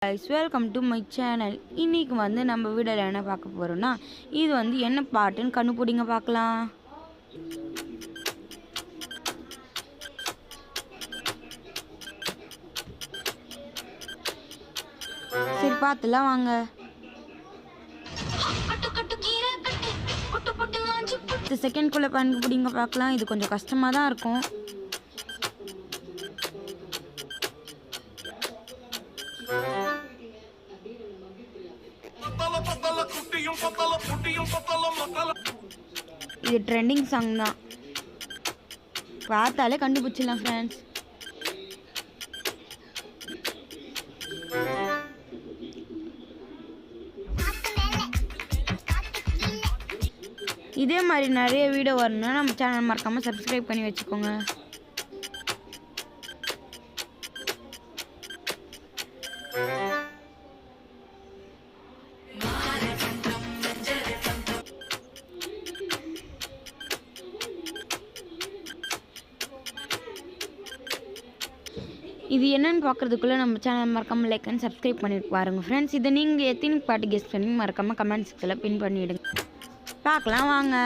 guys, welcome to my channel. இன்னைக்கு வந்து நம்ம வீடியோல என்ன பார்க்க போறோம்னா இது வந்து என்ன பாட்டுன்னு கண்டுபிடிங்க பார்க்கலாம். சரி பார்த்துலாம் வாங்க. செகண்ட்குள்ளே கண்டுபிடிங்க பார்க்கலாம். இது கொஞ்சம் கஷ்டமாக தான் இருக்கும். இது ட்ரெண்டிங் சாங் தான், பார்த்தாலே கண்டுபிடிச்சிடலாம் ஃப்ரெண்ட்ஸ். இதே மாதிரி நிறைய வீடியோ வரணும்னா நம்ம சேனல் மறக்காமல் சப்ஸ்கிரைப் பண்ணி வச்சுக்கோங்க. இது என்னன்னு பார்க்குறதுக்குள்ளே நம்ம சேனல் மறக்காமல் லைக் அண்ட் சப்ஸ்கிரைப் பண்ணிட்டு பாருங்கள் ஃப்ரெண்ட்ஸ். இதை நீங்கள் எத்தனை பாட்டு கெஸ்ட் பண்ணி மறக்காமல் கமெண்ட் செக்ஷனில் பின் பண்ணிவிடுங்க. பார்க்கலாம் வாங்க.